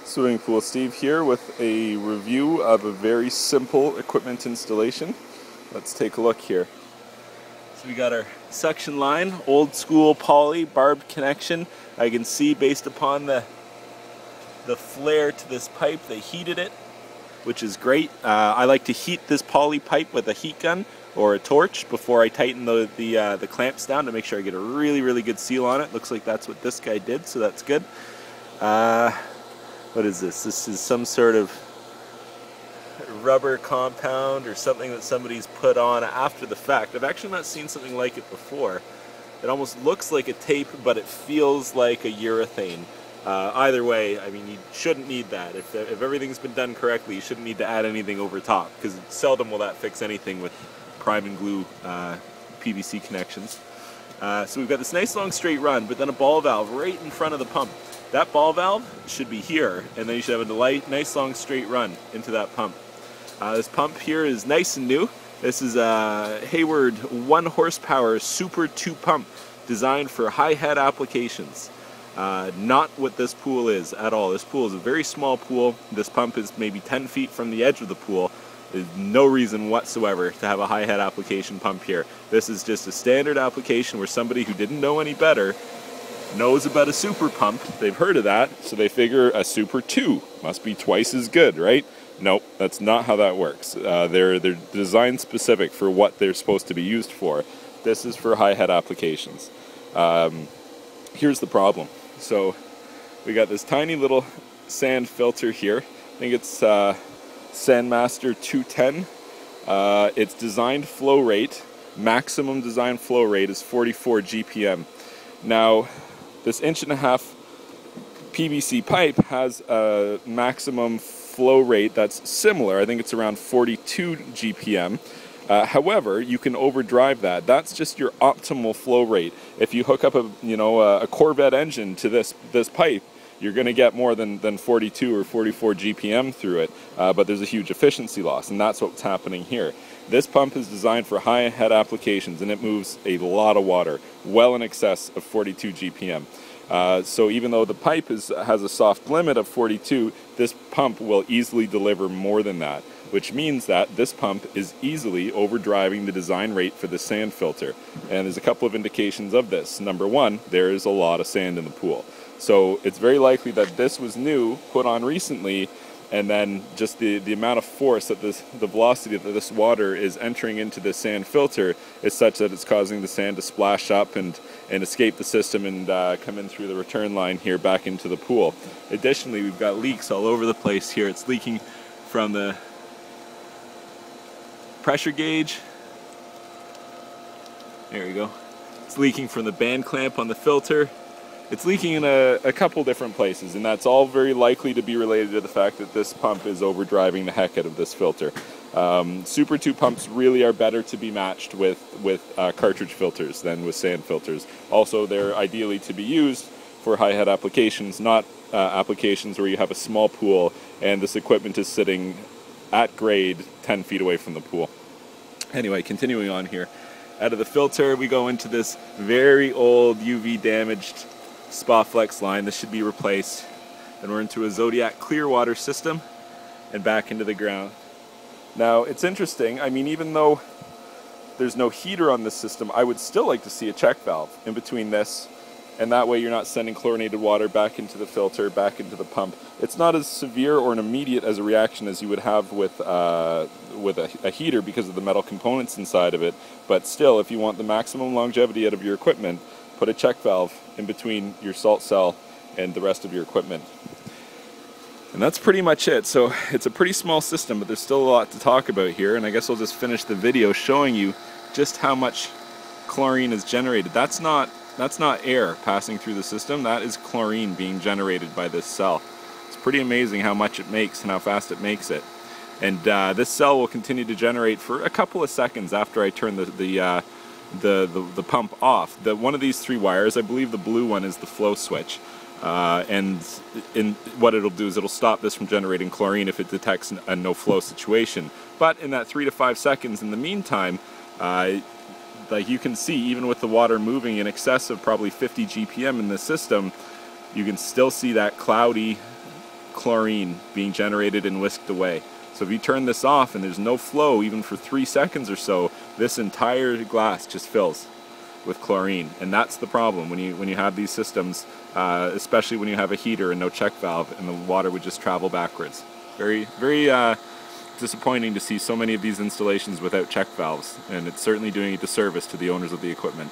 Swimming Pool Steve here with a review of a very simple equipment installation. Let's take a look here. So we got our suction line, old school poly barbed connection. I can see based upon the flare to this pipe they heated it, which is great. I like to heat this poly pipe with a heat gun or a torch before I tighten the clamps down to make sure I get a really good seal on it. Looks like that's what this guy did, so that's good. What is this? This is some sort of rubber compound or something that somebody's put on after the fact. I've actually not seen something like it before. It almost looks like a tape, but it feels like a urethane. Either way, I mean, you shouldn't need that. If everything's been done correctly, you shouldn't need to add anything over top, because seldom will that fix anything with prime and glue PVC connections. So we've got this nice long straight run, but then a ball valve right in front of the pump. That ball valve should be here, and then you should have a nice long straight run into that pump. This pump here is nice and new. This is a Hayward 1 horsepower Super 2 pump designed for high head applications. Not what this pool is at all. This pool is a very small pool. This pump is maybe 10 feet from the edge of the pool. There's no reason whatsoever to have a high head application pump here. This is just a standard application where somebody who didn't know any better knows about a super pump. They've heard of that, so they figure a Super 2 must be twice as good, right? Nope, that's not how that works. They're designed specific for what they're supposed to be used for. This is for high head applications. Here's the problem. So we got this tiny little sand filter here. I think it's Sandmaster 210. Its designed flow rate, maximum design flow rate, is 44 GPM. Now, this 1.5-inch PVC pipe has a maximum flow rate that's similar. I think it's around 42 GPM. However, you can overdrive that. That's just your optimal flow rate. If you hook up a Corvette engine to this pipe, you're going to get more than 42 or 44 GPM through it, but there's a huge efficiency loss, and that's what's happening here. This pump is designed for high head applications, and it moves a lot of water, well in excess of 42 GPM. So even though the pipe has a soft limit of 42, this pump will easily deliver more than that, which means that this pump is easily overdriving the design rate for the sand filter. And there's a couple of indications of this. Number one, there is a lot of sand in the pool. So it's very likely that this was new, put on recently, and then just the amount of force that the velocity that this water is entering into the sand filter is such that it's causing the sand to splash up and escape the system and come in through the return line here back into the pool. Additionally, we've got leaks all over the place here. It's leaking from the pressure gauge. There we go. It's leaking from the band clamp on the filter. It's leaking in a couple different places, and that's all very likely to be related to the fact that this pump is overdriving the heck out of this filter. Super 2 pumps really are better to be matched with cartridge filters than with sand filters. Also, they're ideally to be used for high head applications, not applications where you have a small pool and this equipment is sitting at grade 10 feet away from the pool. Anyway, continuing on here. Out of the filter, we go into this very old UV damaged Spaflex line. This should be replaced. Then we're into a Zodiac clear water system and back into the ground. Now, it's interesting. I mean, even though there's no heater on this system, I would still like to see a check valve in between this, and that way you're not sending chlorinated water back into the filter, back into the pump. It's not as severe or an immediate as a reaction as you would have with a heater because of the metal components inside of it, but still, if you want the maximum longevity out of your equipment, put a check valve in between your salt cell and the rest of your equipment. And that's pretty much it. So it's a pretty small system, but there's still a lot to talk about here, and I guess I'll just finish the video showing you just how much chlorine is generated. That's not air passing through the system, that is chlorine being generated by this cell. It's pretty amazing how much it makes and how fast it makes it. And this cell will continue to generate for a couple of seconds after I turn the pump off. One of these 3 wires, I believe the blue one is the flow switch. And what it'll do is it'll stop this from generating chlorine if it detects a no flow situation. But in that 3 to 5 seconds in the meantime, like you can see, even with the water moving in excess of probably 50 GPM in the system, you can still see that cloudy chlorine being generated and whisked away. So if you turn this off and there's no flow even for 3 seconds or so, this entire glass just fills with chlorine, and that's the problem when you have these systems, especially when you have a heater and no check valve, and the water would just travel backwards. Very disappointing to see so many of these installations without check valves, and it's certainly doing a disservice to the owners of the equipment.